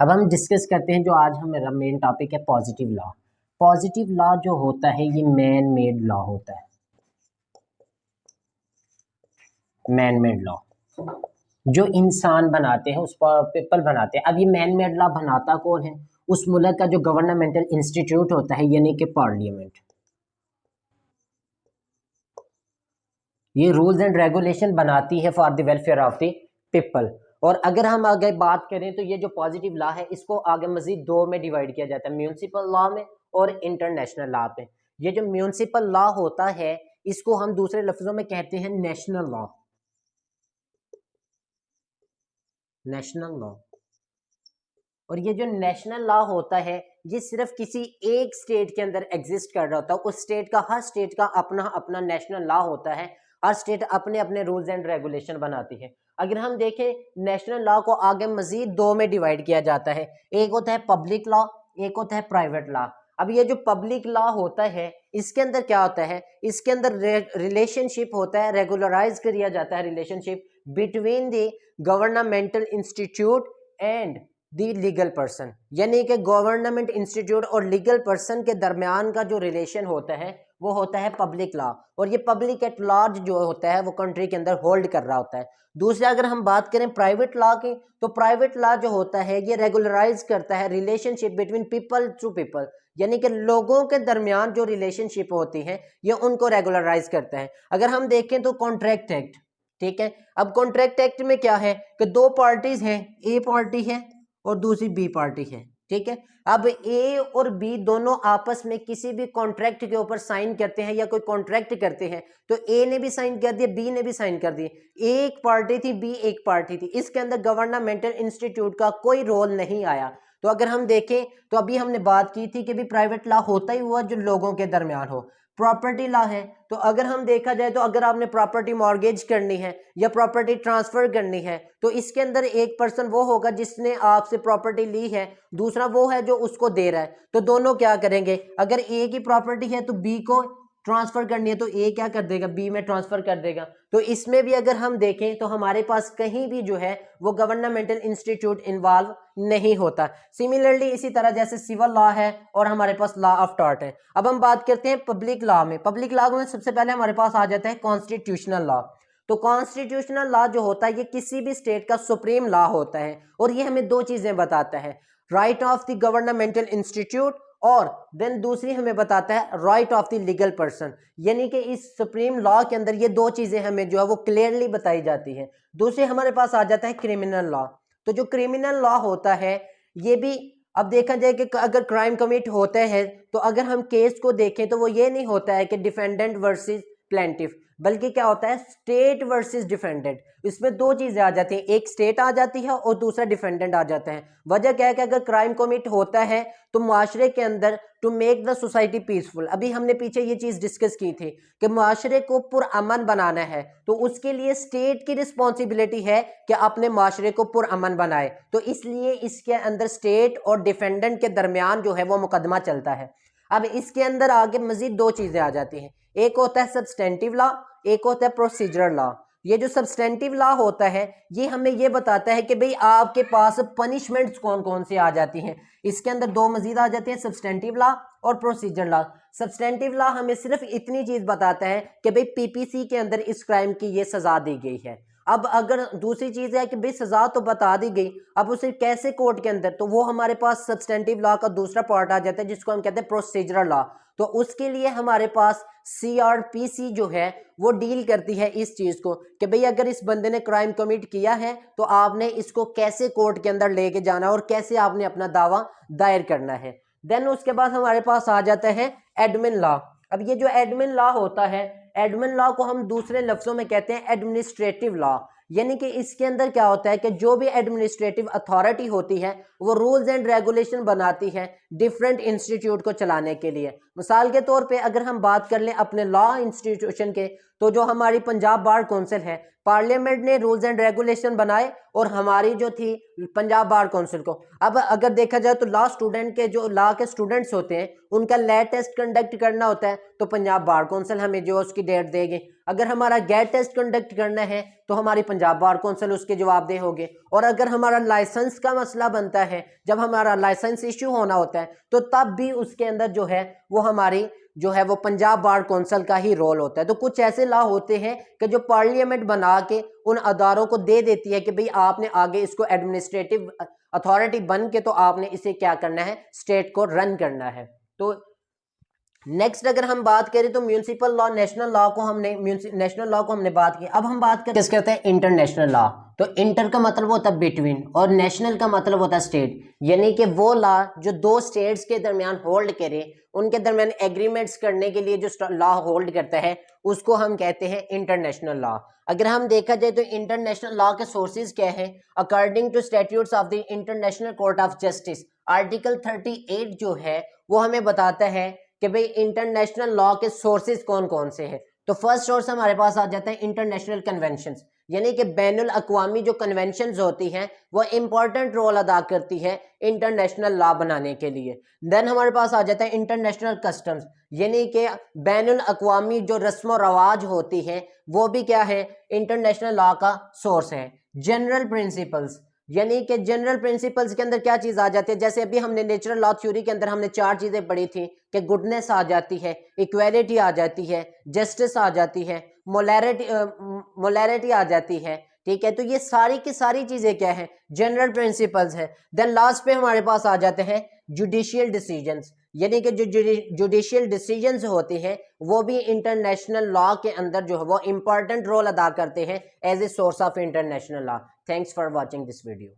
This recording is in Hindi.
अब हम डिस्कस करते हैं जो आज हमारा मेन टॉपिक है पॉजिटिव लॉ। पॉजिटिव लॉ जो होता है ये मैन मेड लॉ होता है। मैन मेड लॉ जो इंसान बनाते हैं, उस पर पीपल बनाते हैं। अब ये मैन मेड लॉ बनाता कौन है? उस मुल्क का जो गवर्नमेंटल इंस्टीट्यूट होता है, यानी कि पार्लियामेंट। ये रूल्स एंड रेगुलेशन बनाती है for the welfare of the people. और अगर हम आगे बात करें तो ये जो पॉजिटिव लॉ है इसको आगे मजीद दो में डिवाइड किया जाता है, म्यूनसिपल लॉ में और इंटरनेशनल लॉ पे। ये जो म्यूनसिपल लॉ होता है इसको हम दूसरे लफ्जों में कहते हैं नेशनल लॉ। National law. और ये जो नेशनल लॉ होता है ये सिर्फ किसी एक स्टेट के अंदर एग्जिस्ट कर रहा होता है। उस स्टेट का, हर स्टेट का अपना अपना नेशनल लॉ होता है। हर स्टेट अपने अपने रूल्स एंड रेगुलेशन बनाती है। अगर हम देखें नेशनल लॉ को आगे मजीद दो में डिवाइड किया जाता है। एक होता है पब्लिक लॉ, एक होता है प्राइवेट लॉ। अब ये जो पब्लिक लॉ होता है इसके अंदर क्या होता है? इसके अंदर रिलेशनशिप होता है, रेगुलराइज किया जाता है relationship between the governmental institute and the legal person, यानी कि गवर्नमेंट इंस्टीट्यूट और लीगल पर्सन के दरमियान का जो रिलेशन होता है वो होता है पब्लिक लॉ। और ये पब्लिक एट लार्ज जो होता है वो कंट्री के अंदर होल्ड कर रहा होता है। दूसरा अगर हम बात करें प्राइवेट लॉ की, तो प्राइवेट लॉ जो होता है ये रेगुलराइज करता है relationship between people to people, यानी कि लोगों के दरमियान जो रिलेशनशिप होती है ये उनको रेगुलराइज करता है। अगर हम देखें तो कॉन्ट्रैक्ट एक्ट, ठीक है। अब कॉन्ट्रैक्ट एक्ट में क्या है कि दो पार्टीज हैं, ए पार्टी है और दूसरी बी पार्टी है, ठीक है। अब ए और बी दोनों आपस में किसी भी कॉन्ट्रैक्ट के ऊपर साइन करते हैं या कोई कॉन्ट्रैक्ट करते हैं, तो ए ने भी साइन कर दिया, बी ने भी साइन कर दिया। ए एक पार्टी थी, बी एक पार्टी थी, इसके अंदर गवर्नमेंटल इंस्टीट्यूट का कोई रोल नहीं आया। तो अगर हम देखें तो अभी हमने बात की थी कि भी प्राइवेट लॉ होता ही हुआ जो लोगों के दरमियान हो। प्रॉपर्टी लॉ है तो अगर हम देखा जाए तो अगर आपने प्रॉपर्टी मॉर्गेज करनी है या प्रॉपर्टी ट्रांसफर करनी है तो इसके अंदर एक पर्सन वो होगा जिसने आपसे प्रॉपर्टी ली है, दूसरा वो है जो उसको दे रहा है। तो दोनों क्या करेंगे? अगर ए की प्रॉपर्टी है तो बी को ट्रांसफर करनी है तो ए क्या कर देगा? बी में ट्रांसफर कर देगा। तो इसमें भी अगर हम देखें तो हमारे पास कहीं भी जो है वो गवर्नमेंटल इंस्टीट्यूट इन्वॉल्व नहीं होता। सिमिलरली इसी तरह जैसे सिविल लॉ है और हमारे पास लॉ ऑफ टॉर्ट है। अब हम बात करते हैं पब्लिक लॉ में। पब्लिक लॉ में सबसे पहले हमारे पास आ जाता है कॉन्स्टिट्यूशनल लॉ। तो कॉन्स्टिट्यूशनल लॉ जो होता है ये किसी भी स्टेट का सुप्रीम लॉ होता है और ये हमें दो चीजें बताता है, right of the governmental institute और देन दूसरी हमें बताता है right of the legal person. यानी कि इस सुप्रीम लॉ के अंदर ये दो चीजें हमें जो है वो क्लियरली बताई जाती है। दूसरे हमारे पास आ जाता है क्रिमिनल लॉ। तो जो क्रिमिनल लॉ होता है ये भी अब देखा जाए कि अगर क्राइम कमिट होते हैं तो अगर हम केस को देखें तो वो ये नहीं होता है कि डिफेंडेंट वर्सेस प्लेंटिफ, बल्कि क्या होता है स्टेट वर्सेस डिफेंडेंट। इसमें दो चीजें आ जाती हैं, एक स्टेट आ जाती है और दूसरा डिफेंडेंट आ जाता है। वजह क्या है कि अगर क्राइम कमिट होता है तो मुआशरे के अंदर to make the society peaceful, अभी हमने पीछे ये चीज डिस्कस की थी कि मुआशरे को पुरअमन बनाना है तो उसके लिए स्टेट की रिस्पॉन्सिबिलिटी है कि अपने मुआशरे को पुरअमन बनाए। तो इसलिए इसके अंदर स्टेट और डिफेंडेंट के दरमियान जो है वो मुकदमा चलता है। अब इसके अंदर आगे मजीद दो चीजें आ जाती हैं, एक होता है सब्सटेंटिव लॉ, एक होता है प्रोसीजरल लॉ। ये जो सब्सटेंटिव लॉ होता है ये हमें ये बताता है कि भाई आपके पास पनिशमेंट्स कौन कौन सी आ जाती हैं। इसके अंदर दो मजीद आ जाती है, सब्सटेंटिव लॉ और प्रोसीजर लॉ। सब्सटेंटिव लॉ हमें सिर्फ इतनी चीज बताता है कि भाई पीपीसी के अंदर इस क्राइम की ये सजा दी गई है। अब अगर दूसरी चीज है कि भाई सजा तो बता दी गई, अब उसे कैसे कोर्ट के अंदर, तो वो हमारे पास सब्सटेंटिव लॉ का दूसरा पार्ट आ जाता है जिसको हम कहते हैं प्रोसीजरल लॉ। तो उसके लिए हमारे पास सीआरपीसी जो है वो डील करती है इस चीज को कि भाई अगर इस बंदे ने क्राइम कमिट किया है तो आपने इसको कैसे कोर्ट के अंदर लेके जाना और कैसे आपने अपना दावा दायर करना है। देन उसके बाद हमारे पास आ जाता है एडमिन लॉ। अब ये जो एडमिन लॉ होता है, एडमिन लॉ को हम दूसरे लफ्जों में कहते हैं एडमिनिस्ट्रेटिव लॉ। यानी कि इसके अंदर क्या होता है कि जो भी एडमिनिस्ट्रेटिव अथॉरिटी होती है वो रूल्स एंड रेगुलेशन बनाती है डिफरेंट इंस्टीट्यूट को चलाने के लिए। मिसाल के तौर पे अगर हम बात कर लें अपने लॉ इंस्टीट्यूशन के, तो जो हमारी पंजाब बार काउंसिल है, पार्लियामेंट ने रूल्स एंड रेगुलेशन बनाए और हमारी जो थी पंजाब बार काउंसिल को, अब अगर देखा जाए तो लॉ स्टूडेंट के जो लॉ के स्टूडेंट्स होते हैं उनका लैब टेस्ट कंडक्ट करना होता है तो पंजाब बार काउंसिल हमें जो उसकी डेट देगी। अगर हमारा गैट टेस्ट कंडक्ट करना है तो हमारी पंजाब बार काउंसिल उसके जवाबदेह होगी। और अगर हमारा लाइसेंस का मसला बनता है, जब हमारा लाइसेंस इश्यू होना होता है तो तब भी उसके अंदर जो है वो हमारी जो है वो पंजाब बार काउंसिल का ही रोल होता है। तो कुछ ऐसे लॉ होते हैं कि जो पार्लियामेंट बना के उन अदारों को दे देती है कि भाई आपने आगे इसको एडमिनिस्ट्रेटिव अथॉरिटी बन के तो आपने इसे क्या करना है, स्टेट को रन करना है। तो नेक्स्ट अगर हम बात करें तो म्यूनिसिपल लॉ, नेशनल लॉ को हमने बात की। अब हम बात करते हैं इंटरनेशनल लॉ। तो इंटर का मतलब होता है बिटवीन और नेशनल का मतलब होता है स्टेट, यानी कि वो लॉ जो दो स्टेट्स के दरमियान होल्ड करे, उनके दरमियान एग्रीमेंट्स करने के लिए जो लॉ होल्ड करता है उसको हम कहते हैं इंटरनेशनल लॉ। अगर हम देखा जाए तो इंटरनेशनल लॉ के सोर्सेज क्या है, according to statutes of the international court of justice, article 38 जो है वो हमें बताता है कि भाई इंटरनेशनल लॉ के सोर्सेज कौन कौन से हैं। तो फर्स्ट सोर्स हमारे पास आ जाता है इंटरनेशनल कन्वेंशंस, यानी कि बैनुल अक़वामी जो कन्वेंशंस होती हैं वो इंपॉर्टेंट रोल अदा करती है इंटरनेशनल लॉ बनाने के लिए। देन हमारे पास आ जाता है इंटरनेशनल कस्टम्स, यानी कि बैनुल अक़वामी जो रस्म व रवाज होती हैं वो भी क्या है, इंटरनेशनल लॉ का सोर्स है। जनरल प्रिंसिपल्स, यानी कि जनरल प्रिंसिपल्स के अंदर क्या चीज आ जाती है, जैसे अभी हमने नेचुरल लॉ थ्योरी के अंदर हमने 4 चीजें पढ़ी थी कि गुडनेस आ जाती है, इक्वालिटी आ जाती है, जस्टिस आ जाती है, मोलैरिटी आ जाती है, ठीक है। तो ये सारी की सारी चीजें क्या है, जनरल प्रिंसिपल्स है। देन लास्ट पे हमारे पास आ जाते हैं जुडिशियल डिसीजंस, यानी कि जो जुडिशियल डिसीजंस होते हैं वो भी इंटरनेशनल लॉ के अंदर जो है वो इंपॉर्टेंट रोल अदा करते हैं as a source of international law. Thanks for watching this video.